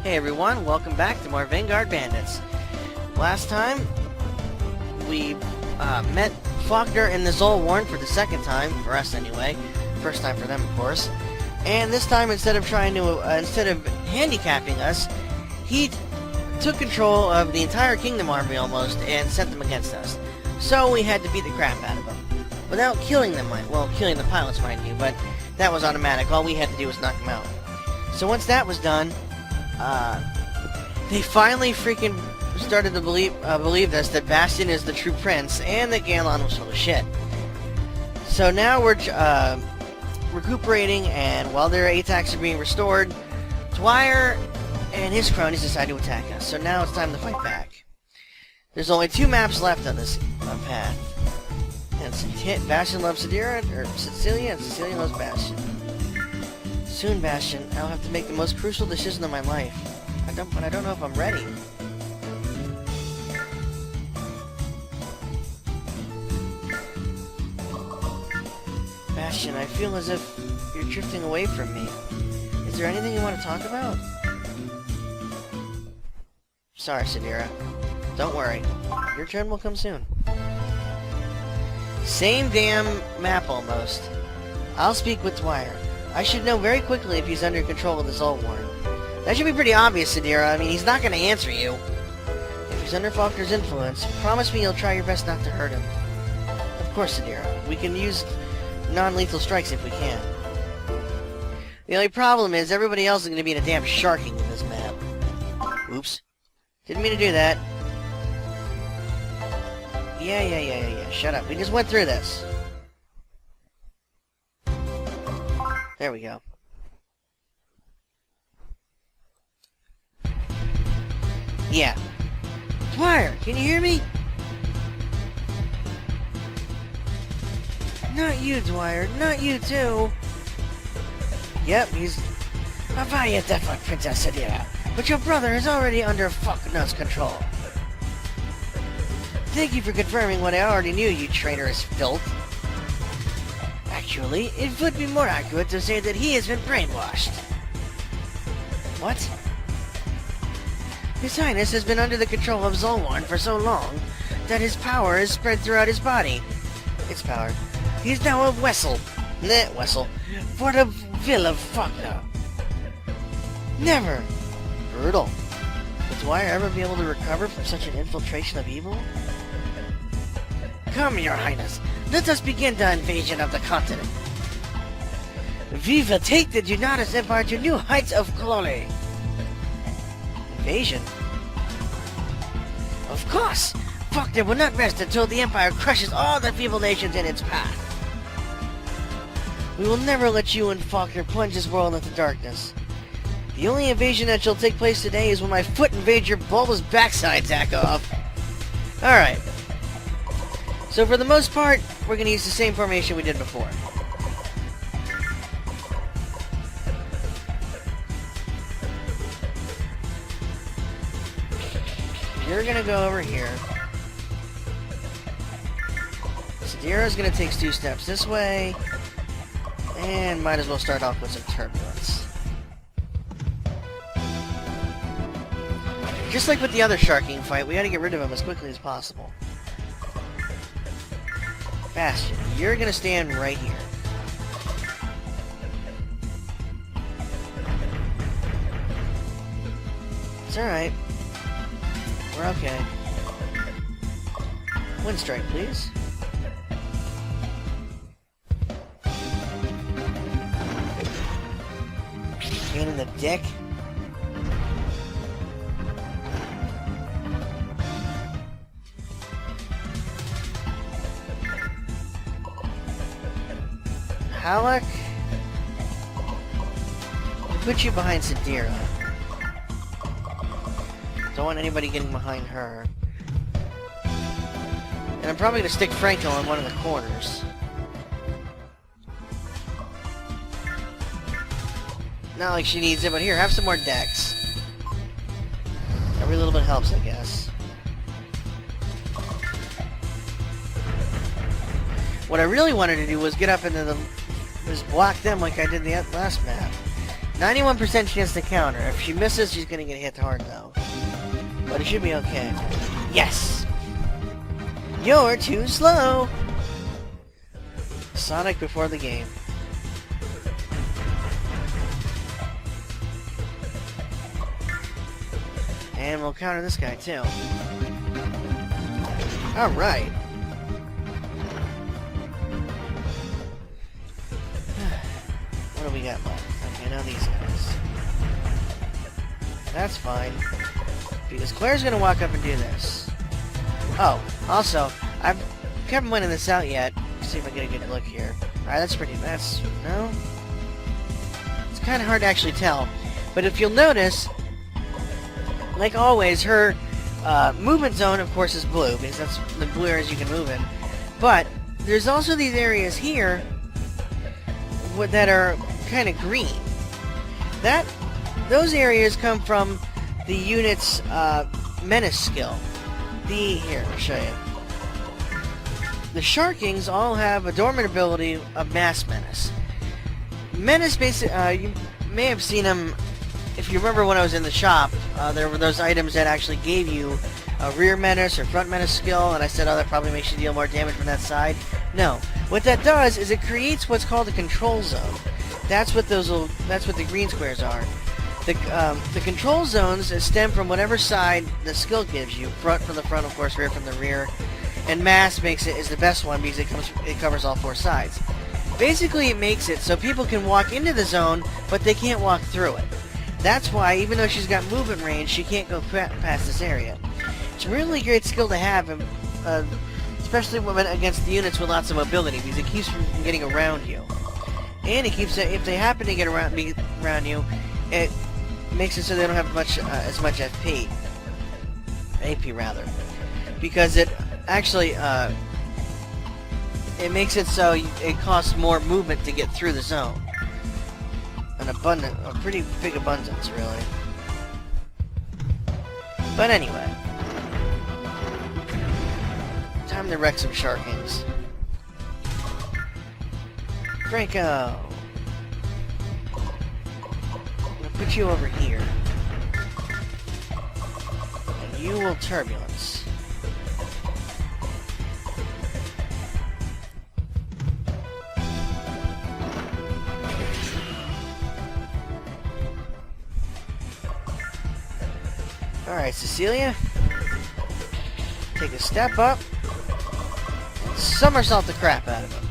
Hey everyone, welcome back to more Vanguard Bandits. Last time, we met Faulkner and the Zulwarn for the second time, for us anyway. First time for them, of course. And this time, instead of handicapping us, he took control of the entire Kingdom Army almost and sent them against us. So we had to beat the crap out of them. Without killing them, well, killing the pilots, mind you, but that was automatic. All we had to do was knock them out. So once that was done, they finally freaking started to believe us that Bastion is the true prince and that Galen was full of shit. So now we're recuperating, and while their attacks are being restored, Dwyer and his cronies decide to attack us. So now it's time to fight back. There's only 2 maps left on this path. And Bastion loves Cecilia, and Cecilia loves Bastion. Soon, Bastion, I'll have to make the most crucial decision of my life. But I don't know if I'm ready. Bastion, I feel as if you're drifting away from me. Is there anything you want to talk about? Sorry, Sadira. Don't worry. Your turn will come soon. Same damn map almost. I'll speak with Dwyer. I should know very quickly if he's under control of the Zulwarn. That should be pretty obvious, Sadira. I mean, he's not going to answer you. If he's under Faulkner's influence, promise me you'll try your best not to hurt him. Of course, Sadira. We can use non-lethal strikes if we can. The only problem is everybody else is going to be in a damn sharking in this map. Oops. Didn't mean to do that. Yeah. Shut up. We just went through this. There we go. Yeah. Dwyer, can you hear me? Not you, Dwyer. Not you, too. Yep, he's a valiant effort, Princess Sadira. But your brother is already under Faulkner's control. Thank you for confirming what I already knew, you traitorous filth. Actually, it would be more accurate to say that he has been brainwashed. What? His Highness has been under the control of Zulwarn for so long that his power is spread throughout his body. Its power. He is now a vessel for the will of Faulkner. Never. Brutal. Would Dwyer ever be able to recover from such an infiltration of evil? Come, Your Highness. Let us begin the invasion of the continent. We will take the Dunatis Empire to new heights of glory. Invasion? Of course! Faulkner will not rest until the Empire crushes all the feeble nations in its path. We will never let you and Faulkner plunge this world into darkness. The only invasion that shall take place today is when my foot invades your bulbous backside, Zakov. Alright. So for the most part, we're going to use the same formation we did before. You're going to go over here. Sadira's going to take 2 steps this way. And might as well start off with some turbulence. Just like with the other Sharking fight, we got to get rid of him as quickly as possible. Bastion, you're gonna stand right here. It's alright. We're okay. Wind strike, please. Pain in the dick. Halleck, we'll put you behind Sadira. Don't want anybody getting behind her. And I'm probably going to stick Franco in one of the corners. Not like she needs it, but here, have some more decks. Every little bit helps, I guess. What I really wanted to do was get up into the... just block them like I did the last map. 91% chance to counter. If she misses, she's gonna get hit hard, though. But it should be okay. Yes! You're too slow! Sonic before the game. And we'll counter this guy, too. Alright. What do we got left? Okay, now these guys. That's fine. Because Claire's gonna walk up and do this. Oh, also, I haven't winning this out yet. Let's see if I get a good look here. Alright, that's no? It's kind of hard to actually tell. But if you'll notice, like always, her movement zone, of course, is blue, because that's the blue areas you can move in. But there's also these areas here that are kind of green. Those areas come from the unit's menace skill. Here, I'll show you. The Sharkings all have a dormant ability of mass menace. Menace, basically, you may have seen them. If you remember when I was in the shop, there were those items that actually gave you a rear menace or front menace skill, and I said, oh, that probably makes you deal more damage from that side. No. What that does is it creates what's called a control zone. That's what the green squares are. The control zones stem from whatever side the skill gives you. Front from the front, of course, rear from the rear. And mass is the best one because it covers all four sides. Basically, it makes it so people can walk into the zone, but they can't walk through it. That's why, even though she's got movement range, she can't go past this area. It's a really great skill to have, especially when against the units with lots of mobility, because it keeps them from getting around you. And it keeps if they happen to get around you, it makes it so they don't have as much FP. AP rather. Because it actually it makes it so it costs more movement to get through the zone. A pretty big abundance, really. But anyway. Time to wreck some Sharkings. Franco! I'm gonna put you over here. And you will turbulence. Alright, Cecilia. Take a step up. And somersault the crap out of him.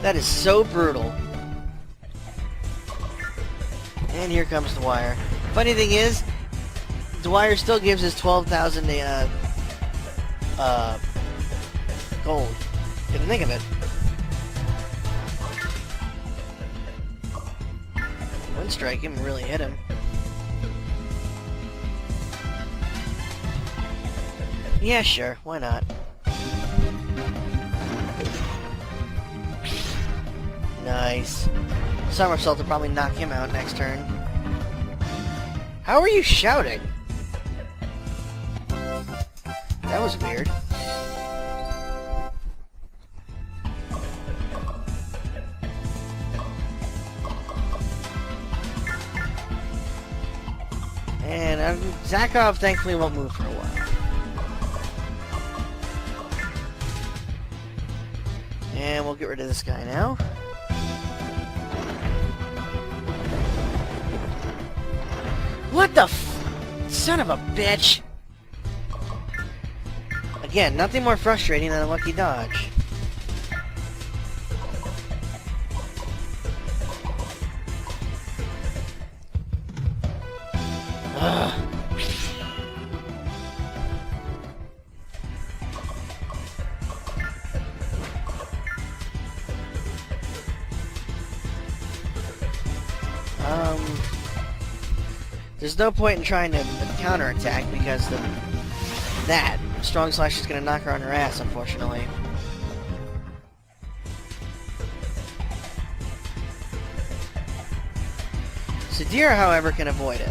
That is so brutal. And here comes Dwyer. Funny thing is, Dwyer still gives us 12,000 gold. Didn't think of it. One strike him and really hit him. Yeah, sure. Why not? Nice. Somersault will probably knock him out next turn. How are you shouting? That was weird. And Zakov thankfully won't move for a while. And we'll get rid of this guy now. What the son of a bitch! Again, nothing more frustrating than a lucky dodge. Ugh. There's no point in trying to counterattack because that strong slash is going to knock her on her ass, unfortunately. Duyere, however, can avoid it.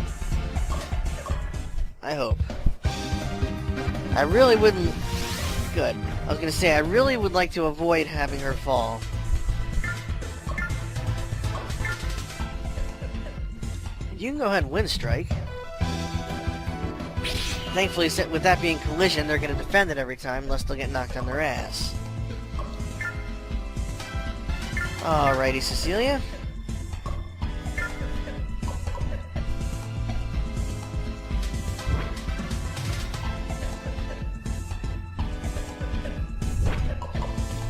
I hope. I really wouldn't... Good. was gonna say, I really would like to avoid having her fall. You can go ahead and wind strike. Thankfully, with that being collision, they're gonna defend it every time, unless they'll get knocked on their ass. Alrighty, Cecilia.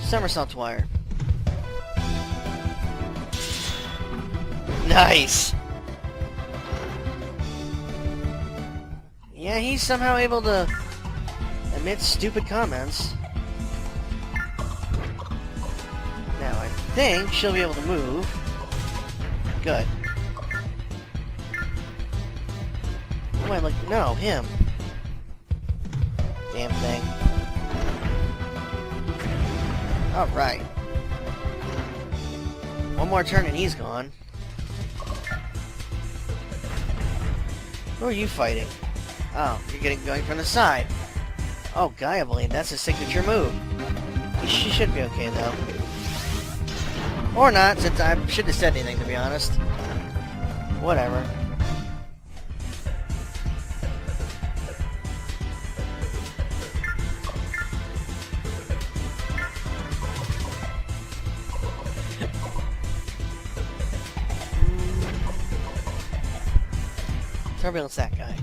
Somersault Dwyer. Nice! Yeah, he's somehow able to emit stupid comments. Now, I think she'll be able to move. Good. Who am I looking? No, him. Damn thing. Alright. One more turn and he's gone. Who are you fighting? Oh, you're going from the side. Oh, Gaiabeline, that's his signature move. She should be okay, though. Or not, since I shouldn't have said anything, to be honest. Whatever. Turbulence that guy.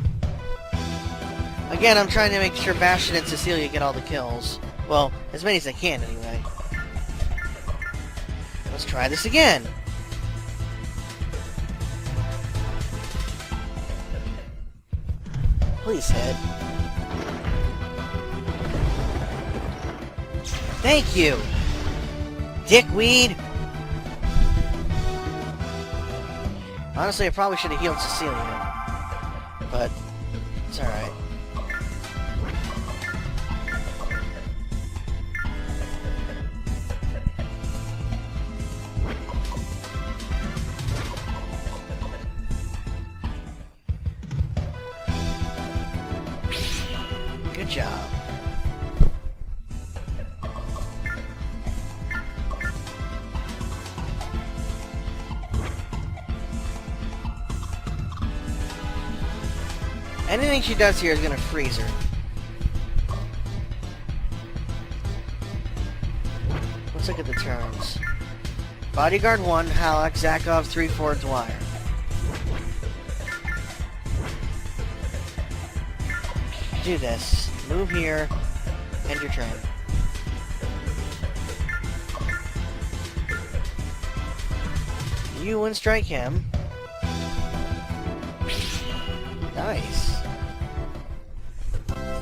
Again, I'm trying to make sure Bastion and Cecilia get all the kills. Well, as many as I can, anyway. Let's try this again. Please hit. Thank you, dickweed. Honestly, I probably should have healed Cecilia, but it's alright. Good job. Anything she does here is going to freeze her. Let's look at the turns. Bodyguard 1, Halleck, Zakov, 3-4, Dwyer. Do this. Move here. End your turn. You wind strike him. Nice.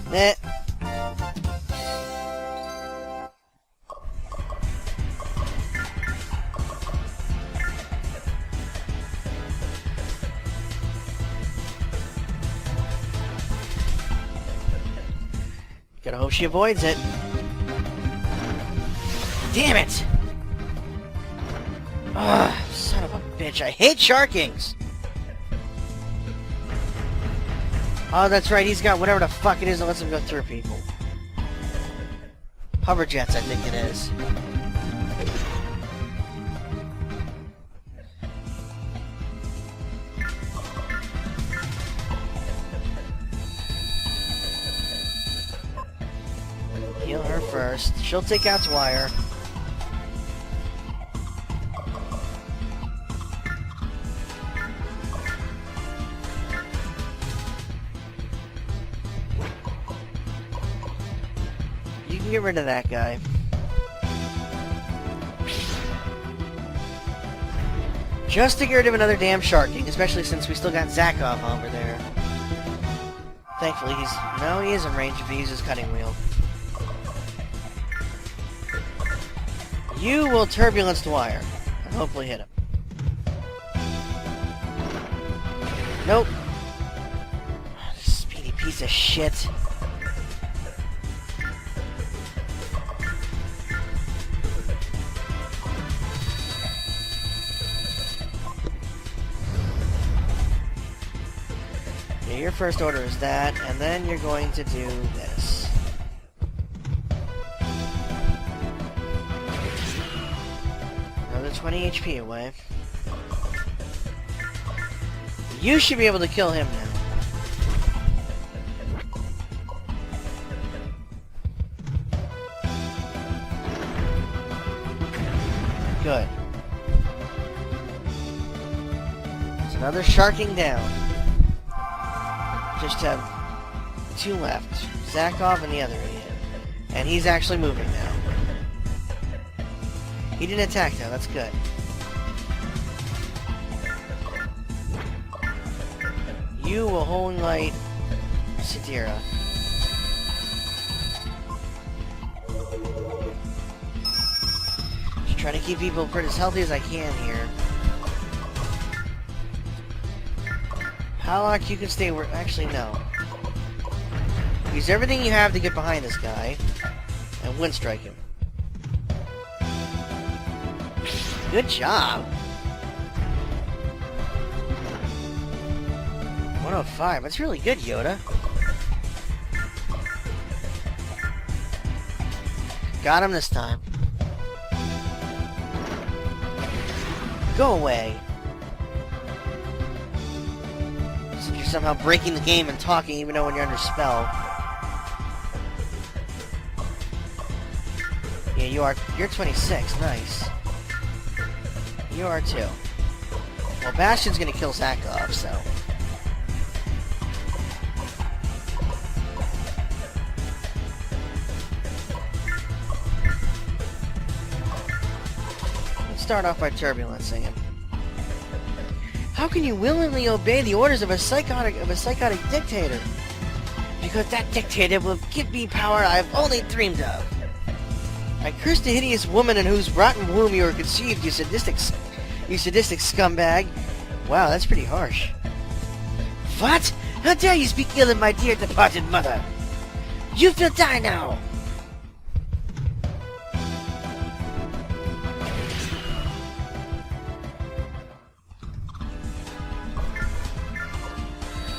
That. Gotta hope she avoids it. Damn it! Ugh, son of a bitch. I hate Sharkings! Oh, that's right. He's got whatever the fuck it is that lets him go through people. Hover jets, I think it is. Heal her first. She'll take out Dwyer. You can get rid of that guy. Just to get rid of another damn Sharking, especially since we still got Zakov over there. Thankfully, he is in range if he uses Cutting Wheel. You will Turbulence Dwyer, and hopefully hit him. Nope. Speedy piece of shit. Yeah, your first order is that, and then you're going to do this. 20 HP away. You should be able to kill him now. Good. There's another sharking down. Just have 2 left. Zakov and the other idiot. And he's actually moving now. He didn't attack though, that's good. You will holding light Duyere. Just trying to keep people pretty as healthy as I can here. Halak, you can stay where... Actually, no. Use everything you have to get behind this guy. And wind strike him. Good job. 105. That's really good, Yoda. Got him this time. Go away. So you're somehow breaking the game and talking even though when you're under spell. Yeah, you are. You're 26. Nice. You are too. Well, Bastion's gonna kill Zakov, so. Let's start off by turbulencing him. How can you willingly obey the orders of a psychotic dictator? Because that dictator will give me power I've only dreamed of. I curse the hideous woman in whose rotten womb you were conceived, you sadistic scumbag. Wow, that's pretty harsh. What? How dare you speak ill of my dear departed mother? You will die now!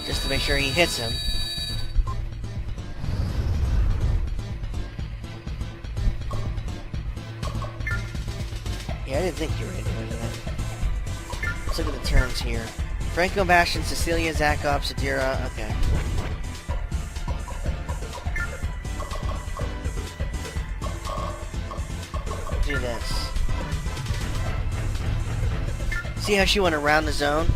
Just to make sure he hits him. Yeah, I didn't think you were doing that. Let's look at the turns here. Franco, Bastion, Cecilia, Zakov, Duyere. Okay. Do this. See how she went around the zone?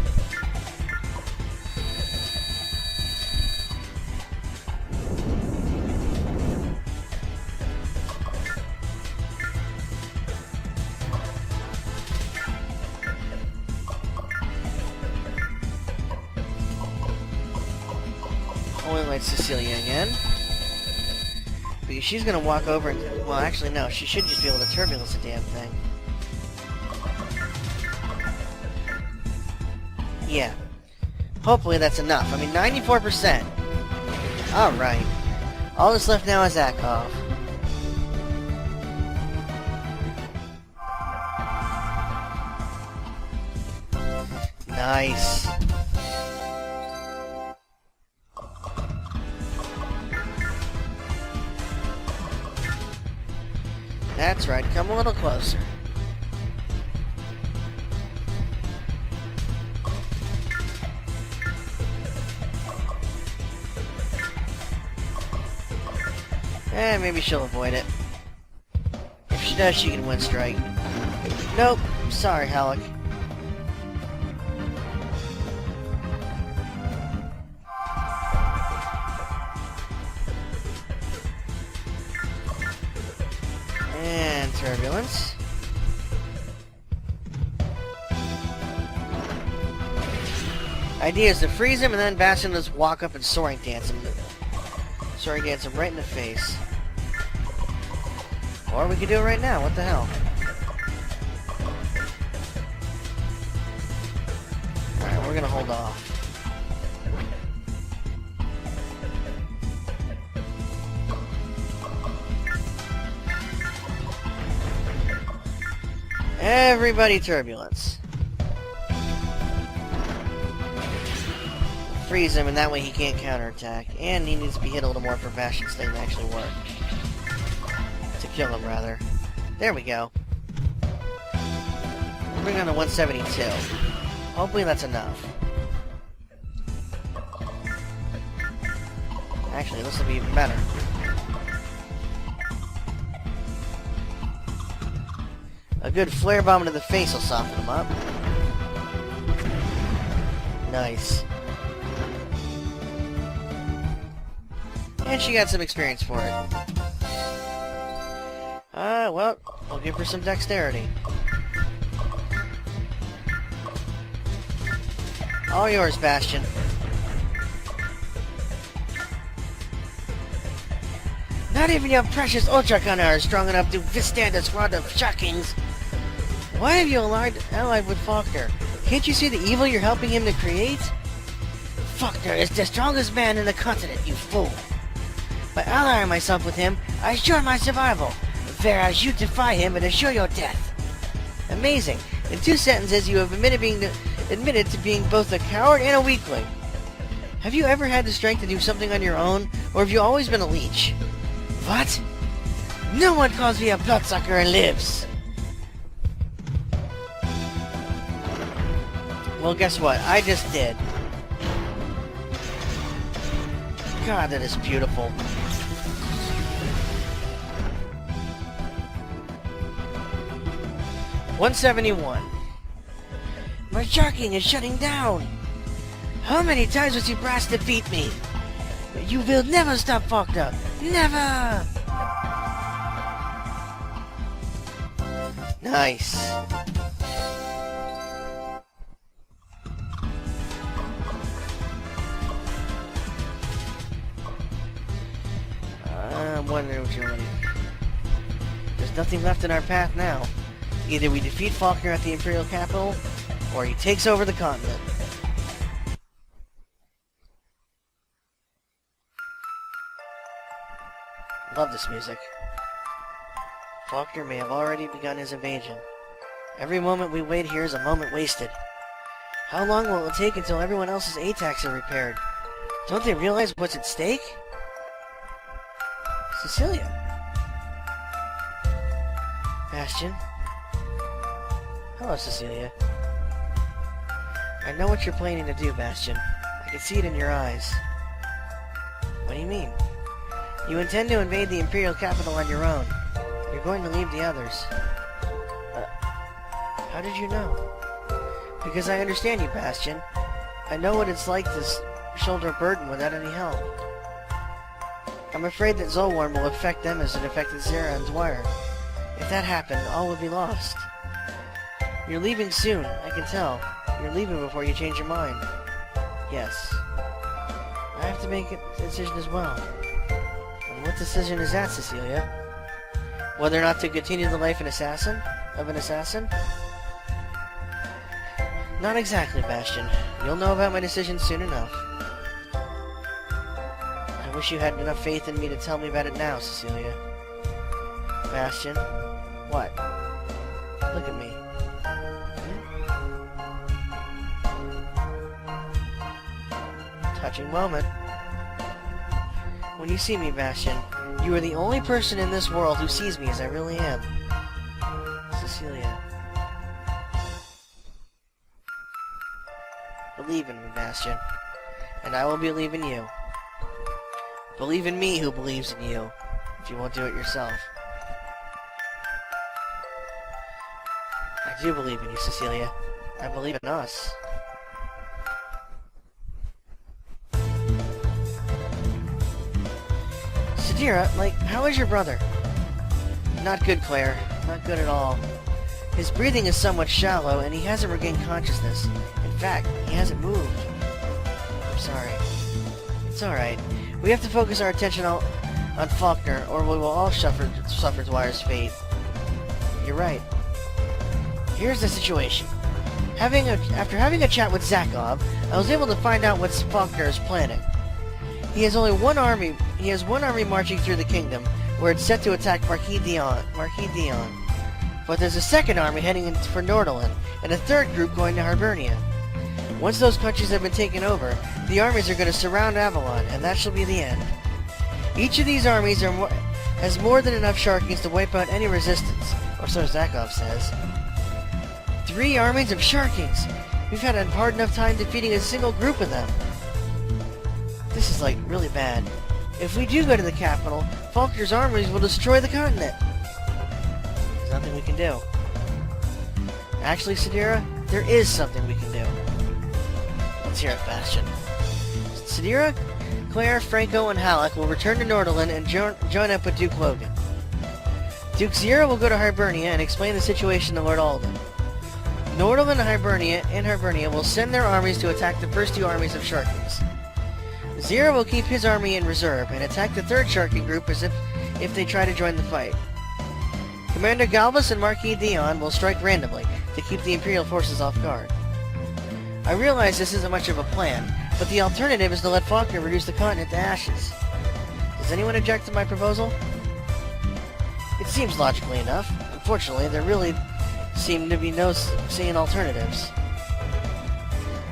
Only like Cecilia again. Because she's gonna walk over and... Well, actually, no. She should just be able to turbulence the damn thing. Yeah. Hopefully that's enough. I mean, 94%. Alright. All that's left now is Zakov. Nice. That's right, come a little closer. And maybe she'll avoid it. If she does, she can wind strike. Nope, sorry, Halak. And turbulence. Idea is to freeze him and then Bastion just walk up and soaring dance him. Soaring dance him right in the face. Or we could do it right now, what the hell? Alright, we're gonna hold off. Everybody turbulence. Freeze him, and that way he can't counterattack. And he needs to be hit a little more for Bastion's thing to actually work. To kill him, rather. There we go. bring on the 172. Hopefully that's enough. Actually, this will be even better. A good flare bomb into the face will soften him up. Nice. And she got some experience for it. Well, we'll give her some dexterity. All yours, Bastion. Not even your precious Ultra Gunner is strong enough to withstand a squad of Shockings. Why have you allied with Faulkner? Can't you see the evil you're helping him to create? Faulkner is the strongest man in the continent, you fool. By allying myself with him, I assure my survival, whereas you defy him and assure your death. Amazing. In 2 sentences, you have admitted to being both a coward and a weakling. Have you ever had the strength to do something on your own, or have you always been a leech? What? No one calls me a bloodsucker and lives! Well, guess what? I just did. God, that is beautiful. $171. My sharking is shutting down. How many times was you brass to defeat me? You will never stop Faulkner. Never! Nice. I'm wondering what you're doing. There's nothing left in our path now. Either we defeat Faulkner at the Imperial capital, or he takes over the continent. Love this music. Faulkner may have already begun his invasion. Every moment we wait here is a moment wasted. How long will it take until everyone else's ATACs are repaired? Don't they realize what's at stake? Cecilia. Bastion. Hello, Cecilia. I know what you're planning to do, Bastion. I can see it in your eyes. What do you mean? You intend to invade the Imperial capital on your own. You're going to leave the others. How did you know? Because I understand you, Bastion. I know what it's like to shoulder a burden without any help. I'm afraid that Zolwarn will affect them as it affected Zara and Dwyer. If that happened, all would be lost. You're leaving soon, I can tell. You're leaving before you change your mind. Yes. I have to make a decision as well. And what decision is that, Cecilia? Whether or not to continue the life of an assassin? Not exactly, Bastion. You'll know about my decision soon enough. I wish you had enough faith in me to tell me about it now, Cecilia. Bastion? What? Look at me. Touching moment. When you see me, Bastion, you are the only person in this world who sees me as I really am. Cecilia. Believe in me, Bastion, and I will believe in you. Believe in me who believes in you, if you won't do it yourself. I do believe in you, Cecilia. I believe in us. Sadira, how is your brother? Not good, Claire. Not good at all. His breathing is somewhat shallow, and he hasn't regained consciousness. In fact, he hasn't moved. I'm sorry. It's alright. We have to focus our attention on Faulkner, or we will all suffer Dwyer's fate. You're right. Here's the situation. After having a chat with Zakov, I was able to find out what Faulkner is planning. He has one army marching through the kingdom, where it's set to attack Marquis Dion. But there's a second army heading for Nordland, and a third group going to Hibernia. Once those countries have been taken over, the armies are going to surround Avalon, and that shall be the end. Each of these armies has more than enough Sharkings to wipe out any resistance, or so Zakov says. 3 armies of Sharkings! We've had a hard enough time defeating a single group of them. This is, like, really bad. If we do go to the capital, Faulkner's armies will destroy the continent. There's nothing we can do. Actually, Sadira, there is something we can do. Let's hear it, Bastion. Sadira, Claire, Franco, and Halleck will return to Norderland and join up with Duke Logan. Duke Zira will go to Hibernia and explain the situation to Lord Alden. Norderland and Hibernia will send their armies to attack the first 2 armies of Sharkings. Zira will keep his army in reserve and attack the 3rd Sharking group as if they try to join the fight. Commander Galvas and Marquis Dion will strike randomly to keep the Imperial forces off guard. I realize this isn't much of a plan, but the alternative is to let Faulkner reduce the continent to ashes. Does anyone object to my proposal? It seems logically enough. Unfortunately, there really seem to be no sane alternatives.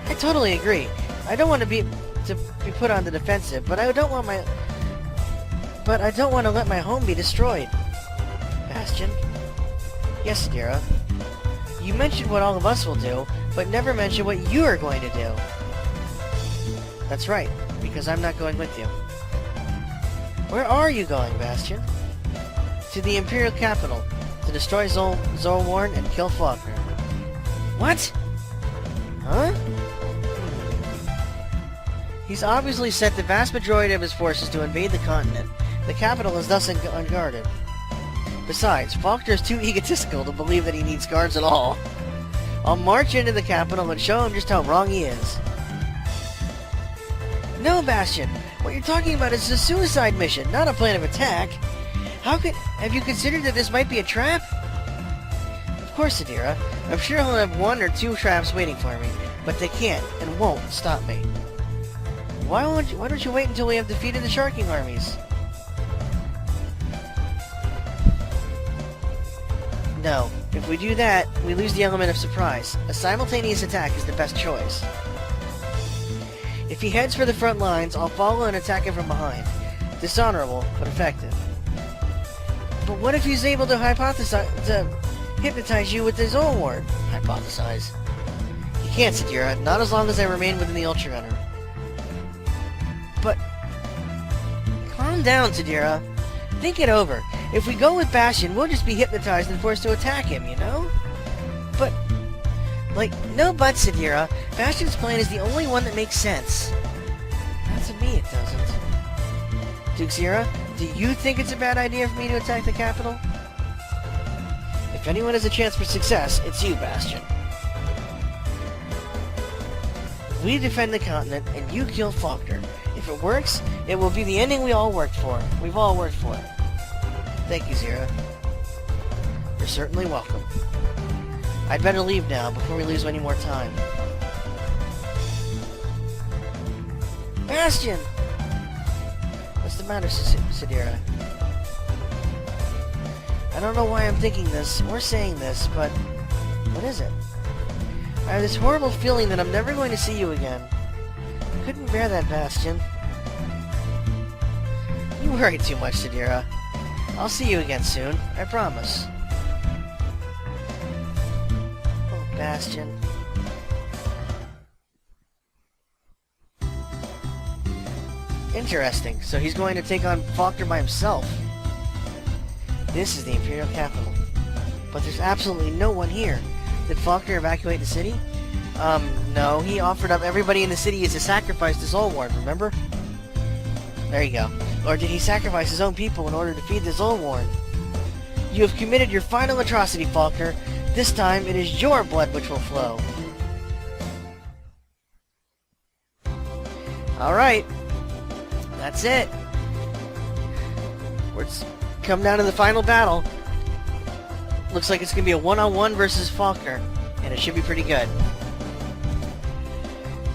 I totally agree. I don't want to be put on the defensive, but I don't want to let my home be destroyed. Bastion? Yes, Sadira. You mentioned what all of us will do, but never mentioned what you are going to do. That's right, because I'm not going with you. Where are you going, Bastion? To the Imperial capital, to destroy Zolwarn and kill Faulkner. What? Huh? He's obviously sent the vast majority of his forces to invade the continent. The capital is thus unguarded. Besides, Faulkner is too egotistical to believe that he needs guards at all. I'll march into the capital and show him just how wrong he is. No, Bastion! What you're talking about is a suicide mission, not a plan of attack. Have you considered that this might be a trap? Of course, Sadira. I'm sure he'll have 1 or 2 traps waiting for me, but they can't and won't stop me. Why don't you wait until we have defeated the Sharking armies? No. If we do that, we lose the element of surprise. A simultaneous attack is the best choice. If he heads for the front lines, I'll follow and attack him from behind. Dishonorable, but effective. But what if he's able to hypnotize you with his own word? Hypothesize. He can't, Sadira. Not as long as I remain within the Ultra Gunner. But... calm down, Sadira. Think it over. If we go with Bastion, we'll just be hypnotized and forced to attack him, you know? But... like, no buts, Sadira. Bastion's plan is the only one that makes sense. Not to me, it doesn't. Duke Zira, do you think it's a bad idea for me to attack the capital? If anyone has a chance for success, it's you, Bastion. We defend the continent, and you kill Faulkner. If it works, it will be the ending we've all worked for. Thank you, Zira. You're certainly welcome. I'd better leave now, before we lose any more time. Bastion! What's the matter, Sadira? I don't know why I'm thinking this, or saying this, but... what is it? I have this horrible feeling that I'm never going to see you again. I couldn't bear that, Bastion. You worry too much, Sadira. I'll see you again soon, I promise. Oh, Bastion. Interesting, so he's going to take on Faulkner by himself. This is the Imperial capital. But there's absolutely no one here. Did Faulkner evacuate the city? No. He offered up everybody in the city as a sacrifice to Zolwarn, remember? There you go. Or did he sacrifice his own people in order to feed the Zolwarn? You have committed your final atrocity, Faulkner. This time, it is your blood which will flow. Alright. That's it. Let's come down to the final battle. Looks like it's going to be a one-on-one versus Faulkner, and it should be pretty good.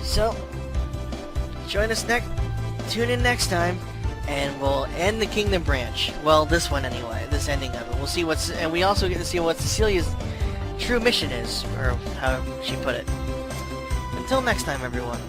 So, join us tune in next time, and we'll end the Kingdom Branch. Well, this one anyway, this ending of it. We'll see and we also get to see what Cecilia's true mission is, or how she put it. Until next time, everyone.